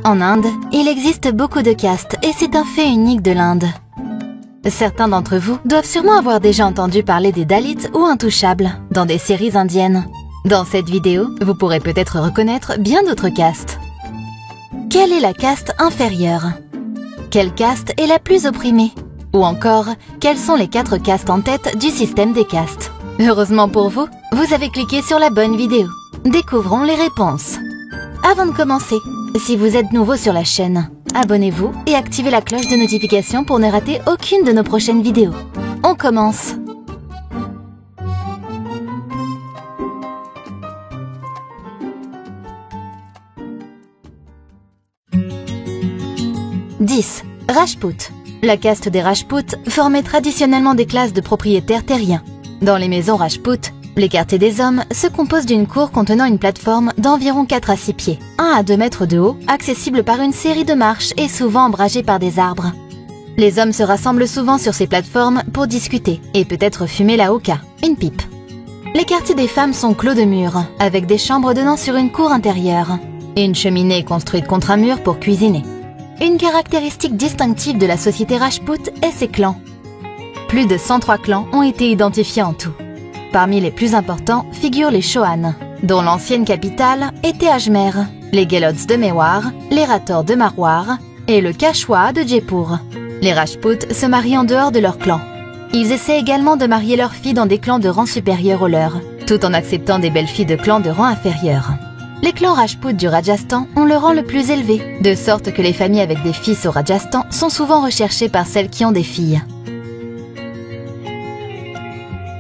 En Inde, il existe beaucoup de castes et c'est un fait unique de l'Inde. Certains d'entre vous doivent sûrement avoir déjà entendu parler des Dalits ou Intouchables dans des séries indiennes. Dans cette vidéo, vous pourrez peut-être reconnaître bien d'autres castes. Quelle est la caste inférieure? Quelle caste est la plus opprimée? Ou encore, quelles sont les 4 castes en tête du système des castes? Heureusement pour vous, vous avez cliqué sur la bonne vidéo. Découvrons les réponses. Avant de commencer, si vous êtes nouveau sur la chaîne, abonnez-vous et activez la cloche de notification pour ne rater aucune de nos prochaines vidéos. On commence! « 10. Rajput. La caste des Rajputs formait traditionnellement des classes de propriétaires terriens. Dans les maisons Rajput, les quartiers des hommes se composent d'une cour contenant une plateforme d'environ 4 à 6 pieds, 1 à 2 mètres de haut, accessible par une série de marches et souvent ombragée par des arbres. Les hommes se rassemblent souvent sur ces plateformes pour discuter et peut-être fumer la hookah, une pipe. Les quartiers des femmes sont clos de murs, avec des chambres donnant sur une cour intérieure, et une cheminée construite contre un mur pour cuisiner. Une caractéristique distinctive de la société Rajput est ses clans. Plus de 103 clans ont été identifiés en tout. Parmi les plus importants figurent les Chauhans, dont l'ancienne capitale était Ajmer, les Gelots de Mewar, les Rathores de Marwar et le Kashwa de Jaipur. Les Rajputs se marient en dehors de leur clan. Ils essaient également de marier leurs filles dans des clans de rang supérieur au leur, tout en acceptant des belles filles de clans de rang inférieur. Les clans Rajputs du Rajasthan ont le rang le plus élevé, de sorte que les familles avec des fils au Rajasthan sont souvent recherchées par celles qui ont des filles.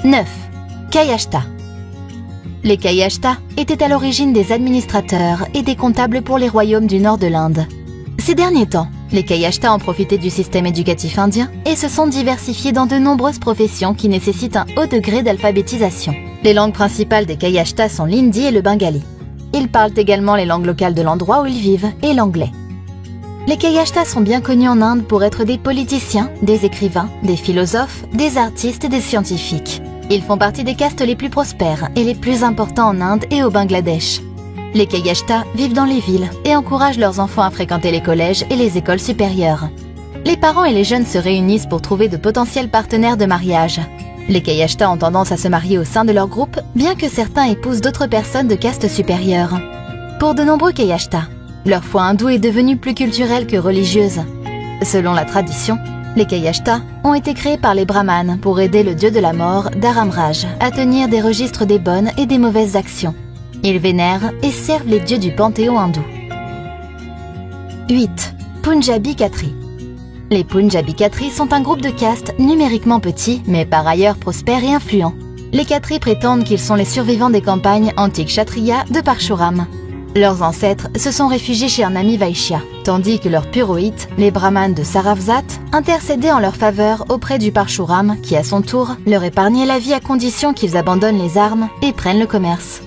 9. Kayashta. Les Kayashta étaient à l'origine des administrateurs et des comptables pour les royaumes du nord de l'Inde. Ces derniers temps, les Kayashta ont profité du système éducatif indien et se sont diversifiés dans de nombreuses professions qui nécessitent un haut degré d'alphabétisation. Les langues principales des Kayashta sont l'hindi et le bengali. Ils parlent également les langues locales de l'endroit où ils vivent et l'anglais. Les Kayashta sont bien connus en Inde pour être des politiciens, des écrivains, des philosophes, des artistes et des scientifiques. Ils font partie des castes les plus prospères et les plus importants en Inde et au Bangladesh. Les Kayashta vivent dans les villes et encouragent leurs enfants à fréquenter les collèges et les écoles supérieures. Les parents et les jeunes se réunissent pour trouver de potentiels partenaires de mariage. Les Kayashta ont tendance à se marier au sein de leur groupe, bien que certains épousent d'autres personnes de caste supérieure. Pour de nombreux Kayashta, leur foi hindoue est devenue plus culturelle que religieuse. Selon la tradition, les Kayashta ont été créés par les brahmanes pour aider le dieu de la mort, Dharamraj, à tenir des registres des bonnes et des mauvaises actions. Ils vénèrent et servent les dieux du panthéon hindou. 8. Punjabi Khatri. Les Punjabi Khatri sont un groupe de castes numériquement petit, mais par ailleurs prospères et influents. Les Khatri prétendent qu'ils sont les survivants des campagnes anti-kshatriya de Parshuram. Leurs ancêtres se sont réfugiés chez un ami Vaishya, tandis que leurs purohites, les brahmanes de Saravzat, intercédaient en leur faveur auprès du Parshuram qui, à son tour, leur épargnait la vie à condition qu'ils abandonnent les armes et prennent le commerce.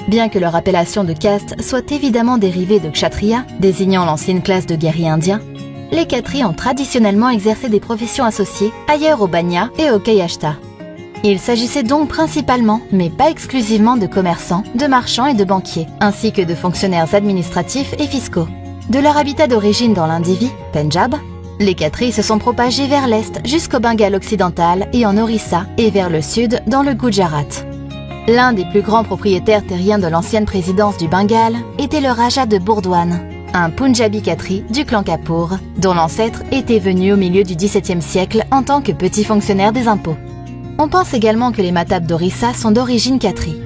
Bien que leur appellation de caste soit évidemment dérivée de Kshatriya, désignant l'ancienne classe de guerriers indiens, les Khatri ont traditionnellement exercé des professions associées ailleurs au Banya et au Kayashta. Il s'agissait donc principalement, mais pas exclusivement, de commerçants, de marchands et de banquiers, ainsi que de fonctionnaires administratifs et fiscaux. De leur habitat d'origine dans l'Indivi, Pendjab, les Khatri se sont propagés vers l'est jusqu'au Bengale occidental et en Orissa, et vers le sud dans le Gujarat. L'un des plus grands propriétaires terriens de l'ancienne présidence du Bengale était le Raja de Burdwan, un Punjabi Khatri du clan Kapoor, dont l'ancêtre était venu au milieu du XVIIe siècle en tant que petit fonctionnaire des impôts. On pense également que les Matabs d'Orissa sont d'origine Khatri.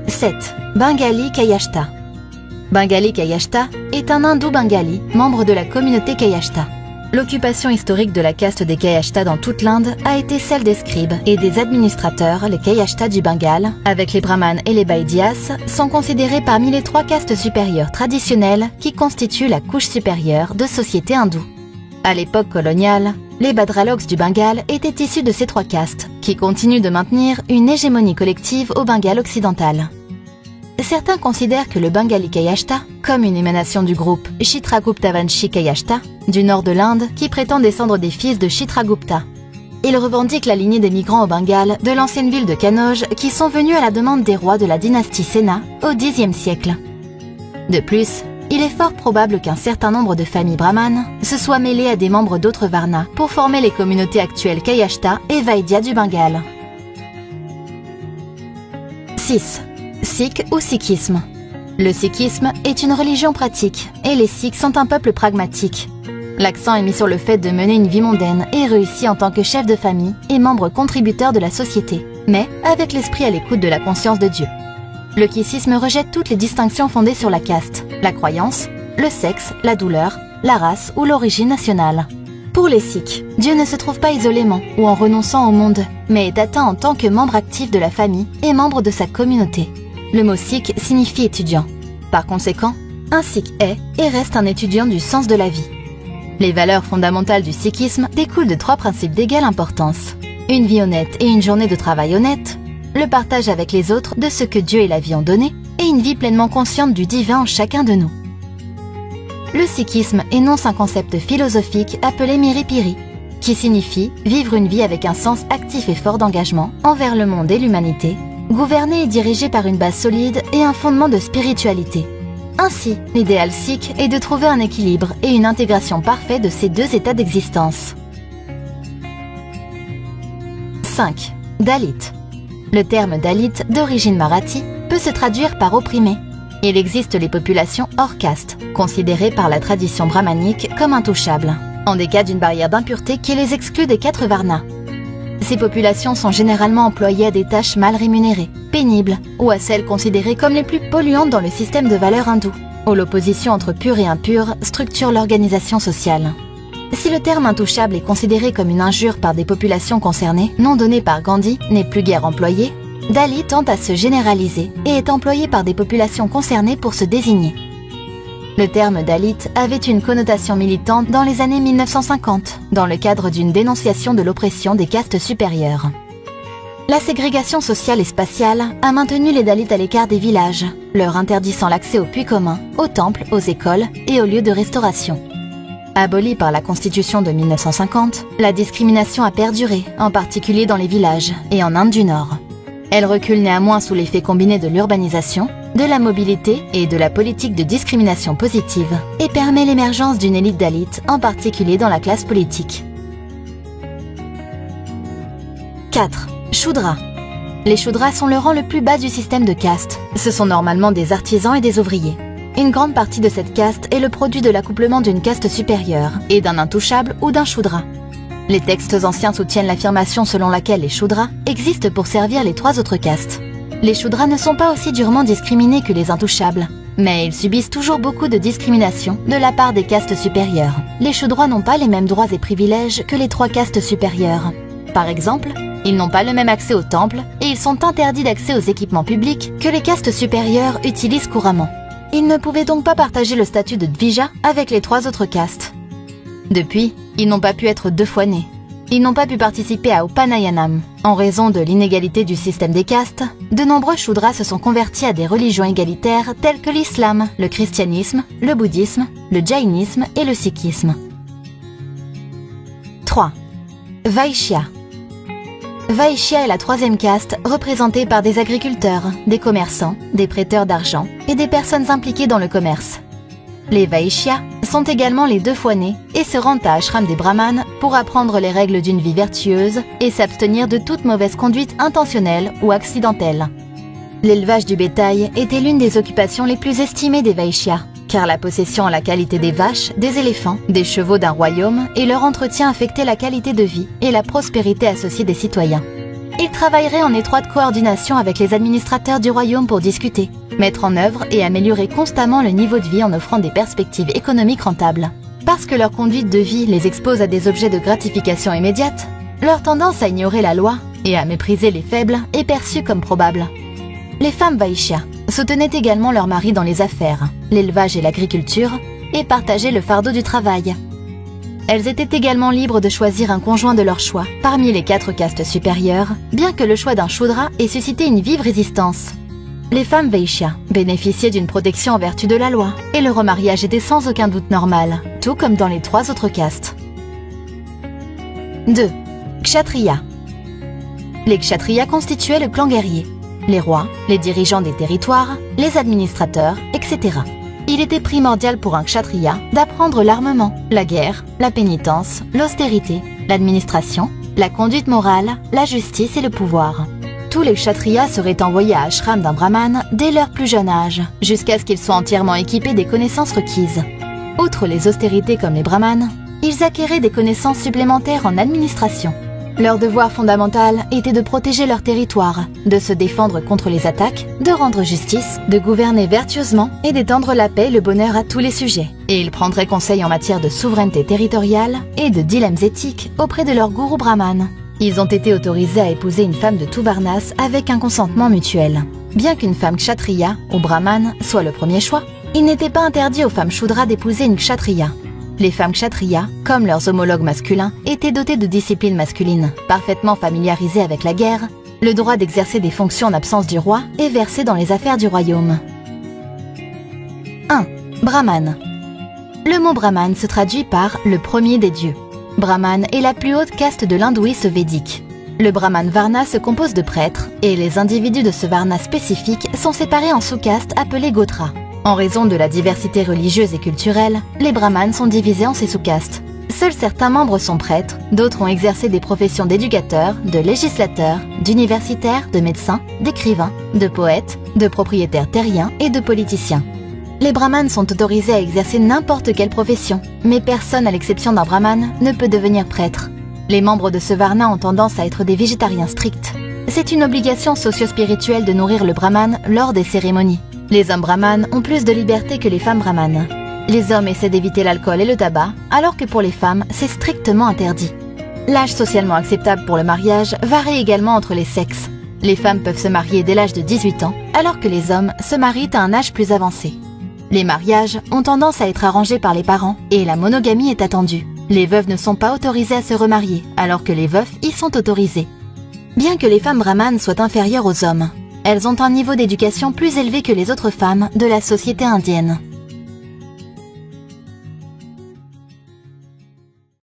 7. Bengali Kayashta. Bengali Kayashta est un hindou bengali, membre de la communauté Kayashta. L'occupation historique de la caste des Kayashta dans toute l'Inde a été celle des scribes et des administrateurs. Les Kayashta du Bengale, avec les brahmanes et les Baidyas, sont considérés parmi les 3 castes supérieures traditionnelles qui constituent la couche supérieure de société hindoue. À l'époque coloniale, les Bhadraloques du Bengale étaient issus de ces 3 castes, qui continuent de maintenir une hégémonie collective au Bengale occidental. Certains considèrent que le Bengali Kayashta comme une émanation du groupe Chitragupta-Vanshi Kayashta du nord de l'Inde qui prétend descendre des fils de Chitragupta. Ils revendiquent la lignée des migrants au Bengale de l'ancienne ville de Kanauj qui sont venus à la demande des rois de la dynastie Sena au Xe siècle. De plus, il est fort probable qu'un certain nombre de familles brahmanes se soient mêlées à des membres d'autres Varnas pour former les communautés actuelles Kayashta et Vaidya du Bengale. 6. Sikh ou sikhisme. Le sikhisme est une religion pratique et les Sikhs sont un peuple pragmatique. L'accent est mis sur le fait de mener une vie mondaine et réussi en tant que chef de famille et membre contributeur de la société, mais avec l'esprit à l'écoute de la conscience de Dieu. Le sikhisme rejette toutes les distinctions fondées sur la caste, la croyance, le sexe, la douleur, la race ou l'origine nationale. Pour les Sikhs, Dieu ne se trouve pas isolément ou en renonçant au monde, mais est atteint en tant que membre actif de la famille et membre de sa communauté. Le mot Sikh signifie étudiant. Par conséquent, un Sikh est et reste un étudiant du sens de la vie. Les valeurs fondamentales du sikhisme découlent de 3 principes d'égale importance. Une vie honnête et une journée de travail honnête, le partage avec les autres de ce que Dieu et la vie ont donné, et une vie pleinement consciente du divin en chacun de nous. Le sikhisme énonce un concept philosophique appelé Miripiri, qui signifie vivre une vie avec un sens actif et fort d'engagement envers le monde et l'humanité, gouverné et dirigé par une base solide et un fondement de spiritualité. Ainsi, l'idéal sikh est de trouver un équilibre et une intégration parfaite de ces 2 états d'existence. 5. Dalit. Le terme Dalit, d'origine marathi, peut se traduire par opprimé. Il existe les populations hors caste, considérées par la tradition brahmanique comme intouchables, en des cas d'une barrière d'impureté qui les exclut des 4 varnas. Ces populations sont généralement employées à des tâches mal rémunérées, pénibles, ou à celles considérées comme les plus polluantes dans le système de valeurs hindou, où l'opposition entre pur et impur structure l'organisation sociale. Si le terme intouchable est considéré comme une injure par des populations concernées, non donné par Gandhi n'est plus guère employé, Dalit tend à se généraliser et est employé par des populations concernées pour se désigner. Le terme Dalit avait une connotation militante dans les années 1950, dans le cadre d'une dénonciation de l'oppression des castes supérieures. La ségrégation sociale et spatiale a maintenu les Dalits à l'écart des villages, leur interdisant l'accès aux puits communs, aux temples, aux écoles et aux lieux de restauration. Abolie par la Constitution de 1950, la discrimination a perduré, en particulier dans les villages et en Inde du Nord. Elle recule néanmoins sous l'effet combiné de l'urbanisation, de la mobilité et de la politique de discrimination positive et permet l'émergence d'une élite Dalit, en particulier dans la classe politique. 4. Shudra. Les Shudras sont le rang le plus bas du système de caste. Ce sont normalement des artisans et des ouvriers. Une grande partie de cette caste est le produit de l'accouplement d'une caste supérieure et d'un intouchable ou d'un Shudra. Les textes anciens soutiennent l'affirmation selon laquelle les Shudras existent pour servir les 3 autres castes. Les Shudras ne sont pas aussi durement discriminés que les intouchables, mais ils subissent toujours beaucoup de discrimination de la part des castes supérieures. Les Shudras n'ont pas les mêmes droits et privilèges que les 3 castes supérieures. Par exemple, ils n'ont pas le même accès au temple et ils sont interdits d'accès aux équipements publics que les castes supérieures utilisent couramment. Ils ne pouvaient donc pas partager le statut de Dvija avec les 3 autres castes. Depuis, ils n'ont pas pu être 2 fois nés. Ils n'ont pas pu participer à Upanayanam. En raison de l'inégalité du système des castes, de nombreux Shudras se sont convertis à des religions égalitaires telles que l'islam, le christianisme, le bouddhisme, le jaïnisme et le sikhisme. 3. Vaishya. Vaishya est la 3e caste représentée par des agriculteurs, des commerçants, des prêteurs d'argent et des personnes impliquées dans le commerce. Les Vaishyas sont également les 2 fois nés et se rendent à ashram des brahmanes pour apprendre les règles d'une vie vertueuse et s'abstenir de toute mauvaise conduite intentionnelle ou accidentelle. L'élevage du bétail était l'une des occupations les plus estimées des Vaishyas, car la possession en la qualité des vaches, des éléphants, des chevaux d'un royaume et leur entretien affectait la qualité de vie et la prospérité associée des citoyens. Ils travailleraient en étroite coordination avec les administrateurs du royaume pour discuter, mettre en œuvre et améliorer constamment le niveau de vie en offrant des perspectives économiques rentables. Parce que leur conduite de vie les expose à des objets de gratification immédiate, leur tendance à ignorer la loi et à mépriser les faibles est perçue comme probable. Les femmes Vaishyas soutenaient également leurs maris dans les affaires, l'élevage et l'agriculture, et partageaient le fardeau du travail. Elles étaient également libres de choisir un conjoint de leur choix parmi les 4 castes supérieures, bien que le choix d'un Shudra ait suscité une vive résistance. Les femmes Vaishyas bénéficiaient d'une protection en vertu de la loi, et le remariage était sans aucun doute normal, tout comme dans les 3 autres castes. 2. Kshatriya. Les Kshatriyas constituaient le clan guerrier. Les rois, les dirigeants des territoires, les administrateurs, etc. Il était primordial pour un kshatriya d'apprendre l'armement, la guerre, la pénitence, l'austérité, l'administration, la conduite morale, la justice et le pouvoir. Tous les kshatriyas seraient envoyés à ashram d'un brahmane dès leur plus jeune âge, jusqu'à ce qu'ils soient entièrement équipés des connaissances requises. Outre les austérités comme les brahmanes, ils acquéraient des connaissances supplémentaires en administration. Leur devoir fondamental était de protéger leur territoire, de se défendre contre les attaques, de rendre justice, de gouverner vertueusement et d'étendre la paix et le bonheur à tous les sujets. Et ils prendraient conseil en matière de souveraineté territoriale et de dilemmes éthiques auprès de leur gourou brahmane. Ils ont été autorisés à épouser une femme de tout Varnas avec un consentement mutuel. Bien qu'une femme kshatriya ou brahmane soit le premier choix, il n'était pas interdit aux femmes shudras d'épouser une kshatriya. Les femmes kshatriyas, comme leurs homologues masculins, étaient dotées de discipline masculine, parfaitement familiarisées avec la guerre, le droit d'exercer des fonctions en absence du roi et versées dans les affaires du royaume. 1. Brahman. Le mot Brahman se traduit par « le premier des dieux ». Brahman est la plus haute caste de l'hindouisme védique. Le Brahman Varna se compose de prêtres, et les individus de ce Varna spécifique sont séparés en sous-castes appelées Gotra. En raison de la diversité religieuse et culturelle, les brahmanes sont divisés en ces sous-castes. Seuls certains membres sont prêtres, d'autres ont exercé des professions d'éducateurs, de législateurs, d'universitaires, de médecins, d'écrivains, de poètes, de propriétaires terriens et de politiciens. Les brahmanes sont autorisés à exercer n'importe quelle profession, mais personne à l'exception d'un brahmane ne peut devenir prêtre. Les membres de ce varna ont tendance à être des végétariens stricts. C'est une obligation socio-spirituelle de nourrir le brahmane lors des cérémonies. Les hommes brahmanes ont plus de liberté que les femmes brahmanes. Les hommes essaient d'éviter l'alcool et le tabac, alors que pour les femmes, c'est strictement interdit. L'âge socialement acceptable pour le mariage varie également entre les sexes. Les femmes peuvent se marier dès l'âge de 18 ans, alors que les hommes se marient à un âge plus avancé. Les mariages ont tendance à être arrangés par les parents et la monogamie est attendue. Les veuves ne sont pas autorisées à se remarier, alors que les veufs y sont autorisés. Bien que les femmes brahmanes soient inférieures aux hommes, elles ont un niveau d'éducation plus élevé que les autres femmes de la société indienne.